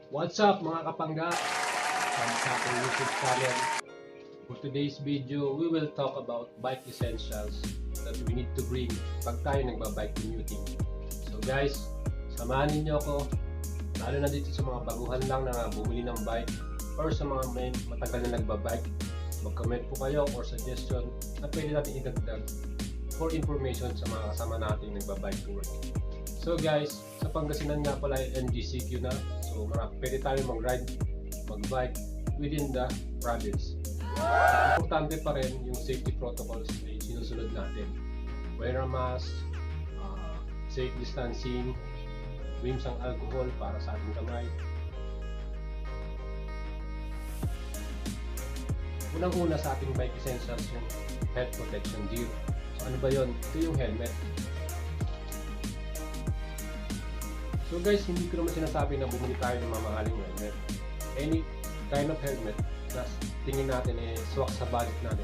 What's up mga kapangga? Sa ating YouTube channel. For today's video, we will talk about bike essentials that we need to bring pag tayo nagbabike commuting. So guys, samahan ninyo ako, lalo na dito sa mga baguhan lang na bumili ng bike or sa mga matagal na nagbabike. Mag-comment po kayo or suggestion na pwede natin idagdag for information sa mga kasama nating nagbabike to work. So guys, sa Pangasinan nga pala ay NGCQ na. So pwede tayo mag-bike within the province. Importante pa rin yung safety protocols na sinusunod natin. Wear a mask, safe distancing, rinse ang alcohol para sa ating kamay. Unang-una sa ating bike essentials yung head protection gear. So ano ba yun? Ito yung helmet. So guys, hindi ko naman sinasabi na bumili tayo ng mamahaling helmet. Any kind of helmet na tingin natin swak sa budget natin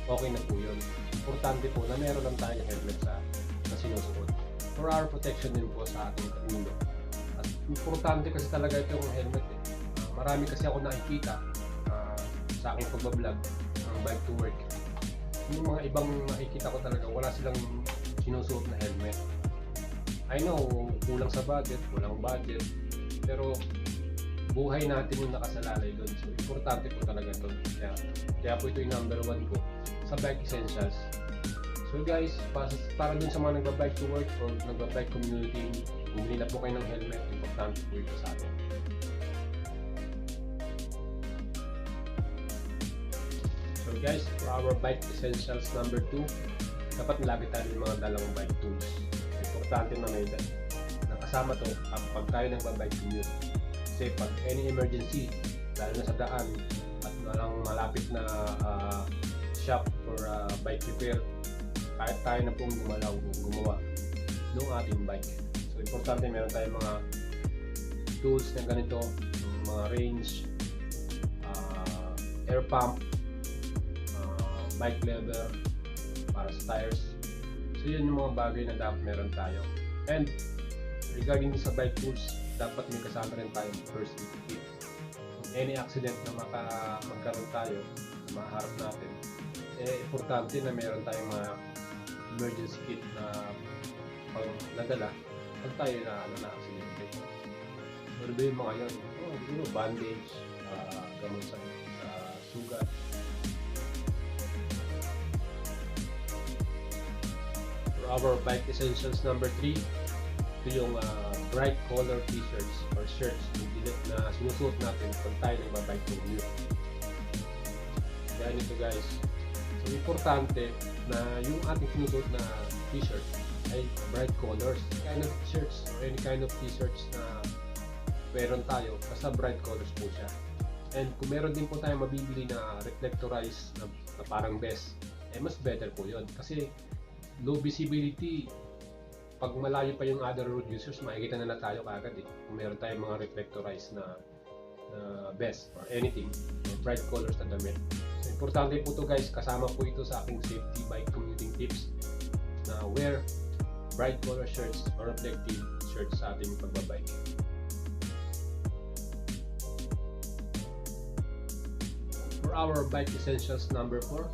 okay na po yun. Importante po na meron lang tayong helmet na sinusuot. For our protection din po sa ating ulo. At importante kasi talaga itong helmet marami kasi ako nakikita sa aking pagbablog ng bike to work. Yung mga ibang nakikita ko talaga wala silang sinusuot na helmet. I know, kulang sa budget, walang budget, pero buhay natin yung nakasalalay doon. So, importante po talaga ito. Kaya po ito yung number 1 ko sa bike essentials. So guys, para dun sa mga nagbabike to work or nagbabike commuting, bumili na po kayo ng helmet, importante po ito sa atin. So guys, for our bike essentials number 2, dapat lagi tayo ng mga dalang bike tools. Importante na may nakasama to pag tayo nagbabike commute. Kasi pag any emergency, lalo na sa daan at walang malapit na shop for bike repair, kahit tayo na pong gumawa ng ating bike. So importante meron tayong mga tools na ganito, mga range, air pump, bike lever para sa tires. So yun yung mga bagay na dapat meron tayo. And regarding sa bike tools, dapat may kasama rin tayong first aid kit. Kung any accident na magkaroon tayo, na maharap natin, importante na meron tayong mga emergency kit na pag nadala pag tayo na accident. So ano ba yung mga yun? Bandage, gamot sa sugat. Our bike essentials number 3, ito yung bright color t-shirts or shirts na sinusuot natin pag tayo nagbabike to commute. Kaya nito guys, so importante na yung ating sinusuot na t-shirt ay bright colors. Kind of shirts or any kind of t-shirts na meron tayo, basta bright colors po siya. And kung meron din po tayo mabibili na reflectorized na parang vest, mas better po yun. Kasi low visibility, pag malayo pa yung other road users, makikita na tayo kagad kung meron tayong mga reflectorized na vest or anything, or bright colors na damit. So importante po to guys, kasama po ito sa aking safety bike commuting tips na wear bright color shirts or reflective shirts sa ating pagbabike. For our bike essentials number 4,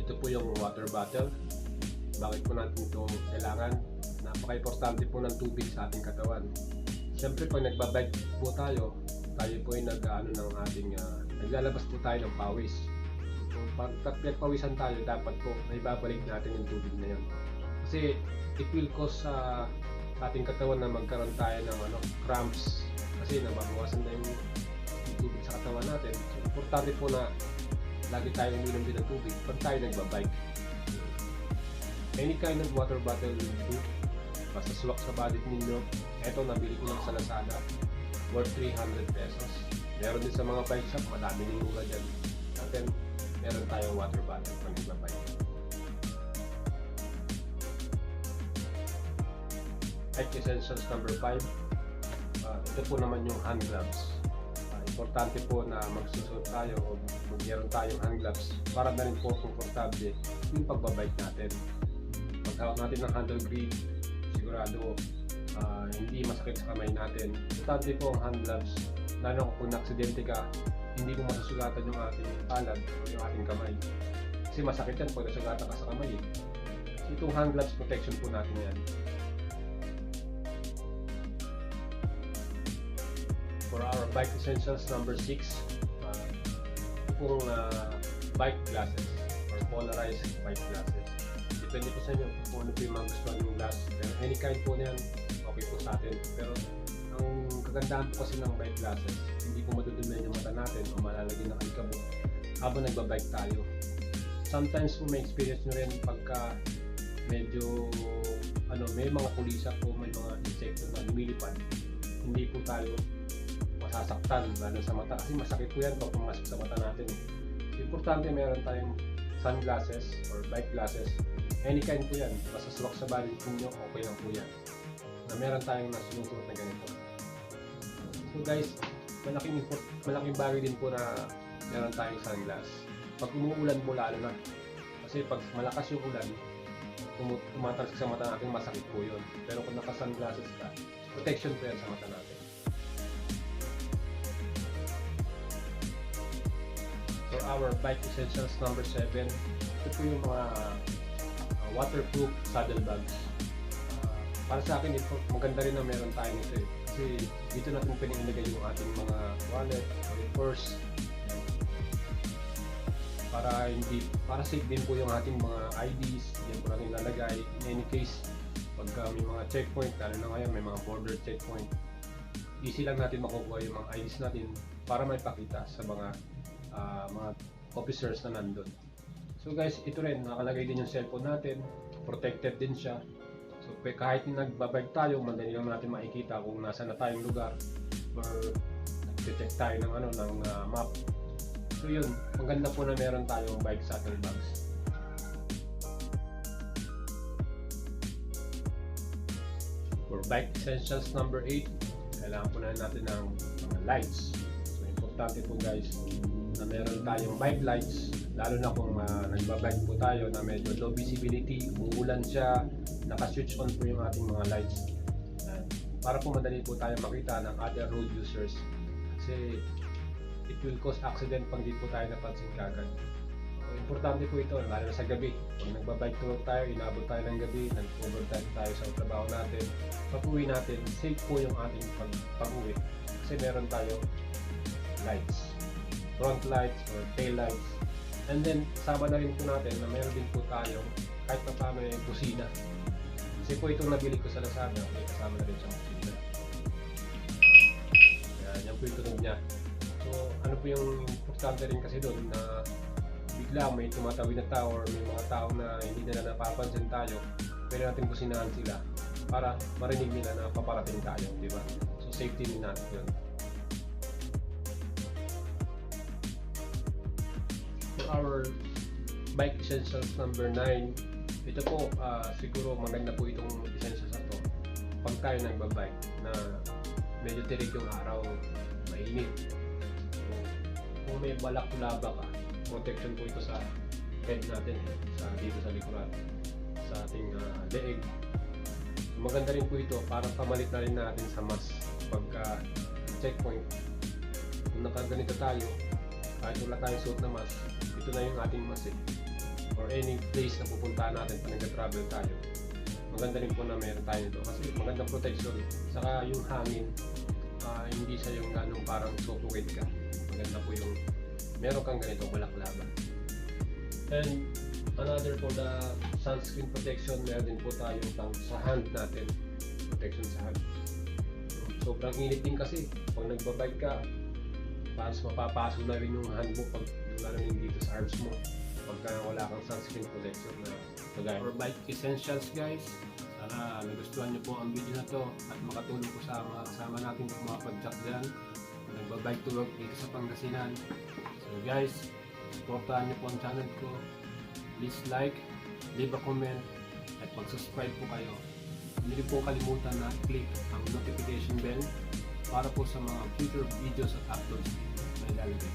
ito po yung water bottle. Bakit po natin ito kailangan? Napaka-importante po ng tubig sa ating katawan. Siyempre pag nagbabike po tayo po ay naglalabas po tayo ng pawis. So pag nagpawisan tayo, dapat po na ibabalik natin yung tubig na yun. Kasi it will cause sa ating katawan na magkaroon tayo ng cramps. Kasi nababawasan na yung tubig sa katawan natin. So importante po na lagi tayong uminom din ng tubig pag tayo nagbabike. Any kind of water bottle will do. Basta swak sa budget ninyo. Ito, nabili ko lang sa Lazada. Worth 300 pesos. Meron din sa mga bike shop. Madami din mura dyan. Natin, meron tayong water bottle pag nagbabike. Bike essentials number 5. Ito po naman yung hand gloves. Importante po na magsusuot tayo o magmeron tayong hand gloves para na rin po komportable yung pagbabike natin. Pag-hawak natin ng handle grip, sigurado hindi masakit sa kamay natin. Importante po ang hand gloves lalo kung na-aksidente ka, hindi mo masusugatan yung ating palad o yung ating kamay. Kasi masakit yan pag nasugatan ka sa kamay eh. So, itong hand gloves protection po natin yan. For our bike essentials number 6, ito pong bike glasses or polarized bike glasses. Depende po sa inyo kung ano po yung mga gusto yung glass. Pero any kind po na yan, okay po sa atin. Pero ang kagandahan po kasi ng bike glasses, hindi po madudumihan yung mata natin o malalagyan ng alikabok habang nagbabike tayo. Sometimes po may experience nyo rin pagka medyo may mga kulisa po, may mga insekto na lumilipad, hindi po tayo masasaktan lalo sa mata kasi masakit po yan pag pumasok sa mata natin. Importante meron tayong sunglasses or bike glasses, any kind po yan, basta swak sa body nyo, okay lang po yan na meron tayong nasusunod na ganito. So guys, malaking bagay din po na meron tayong sunglass pag umuulan po, lalo na kasi pag malakas yung ulan, tumatalsik sa mata natin, masakit po yun. Pero kung naka-sunglasses ka, protection po yan sa mata natin. For our bike essentials number 7, ito po yung mga waterproof saddlebags. Para sa akin, ito maganda rin na meron tayo nito eh. Kasi dito natin pinilagay yung ating mga wallet o yung purse. Para safe din po yung ating mga IDs, yan po natin lalagay. In any case, pagka may mga checkpoint, lalo na ngayon may mga border checkpoint, easy lang natin makukuha yung mga IDs natin para may pakita sa mga officers na nandun. So guys, ito rin, nakalagay din yung cellphone natin, protected din siya. So kahit nagbabike tayo, madali lang natin makikita kung nasa na tayong lugar or nag-check tayo ng map. So yun, maganda po na meron tayong bike saddlebags. For bike essentials number 8, kailangan po na natin ng mga lights. So importante po guys na meron tayong bike lights, lalo na kung nagbabike po tayo na medyo low visibility, umuulan siya, naka-switch on po yung ating mga lights. Para po madali po tayo makita ng other road users kasi it will cause accident pag di po tayo napansin kagad. So, importante po ito, lalo sa gabi. Pag nagbabike tour tayo, inabot tayo ng gabi, nag-overtime tayo sa trabaho natin, pag-uwi natin, safe po yung ating pag-uwi kasi meron tayo lights, front lights or tail lights. And then, sama na rin po natin na meron din po tayo kahit pa paano yung busina. Kasi po itong nabili ko sa Lazada, may kasama na rin siyang busina. Yan po yung tunog niya. So, ano po yung importante rin kasi doon na bigla may tumatawid na tao or may mga tao na hindi nila napapansin tayo, pwede natin businahan sila para marinig nila na paparating tayo, di ba? So, safety din natin yun. For our bike essentials number 9, ito po, siguro maganda po itong essentials na to pag tayo nagbabike na medyo tirik yung araw, mainit. Kung may balak-laba ka, protection po ito sa head natin, dito sa likuran, sa ating leeg. Maganda rin po ito para pamalit na rin natin sa mask pagka checkpoint. Kung nakaganito tayo, kahit wala tayong suot na mask, ito na yung ating mask or any place na pupuntahan natin pag nag-travel tayo. Maganda rin po na meron tayo ito kasi magandang protection. Saka yung hangin, hindi siya yung ganong parang suffocate ka. Maganda po yung meron kang ganito balak-laban. And another for the sunscreen protection, meron din po tayo sa hand natin, protection sa hand. Sobrang init din kasi pag nagbabike ka, parang mapapasok na rin yung hand mo pag lalo rin dito sa arms mo pagka wala kang sunscreen protection na kagaya. For bike essentials guys, sana nagustuhan nyo po ang video na to at makatulong po sa mga kasama natin mga pag-jack dyan nagbabike to work dito sa Pangasinan. So guys, supportahan nyo po ang channel ko, please like, leave a comment at mag-subscribe po kayo. Hindi po kalimutan na click ang notification bell para po sa mga future videos at uploads na ilalagay.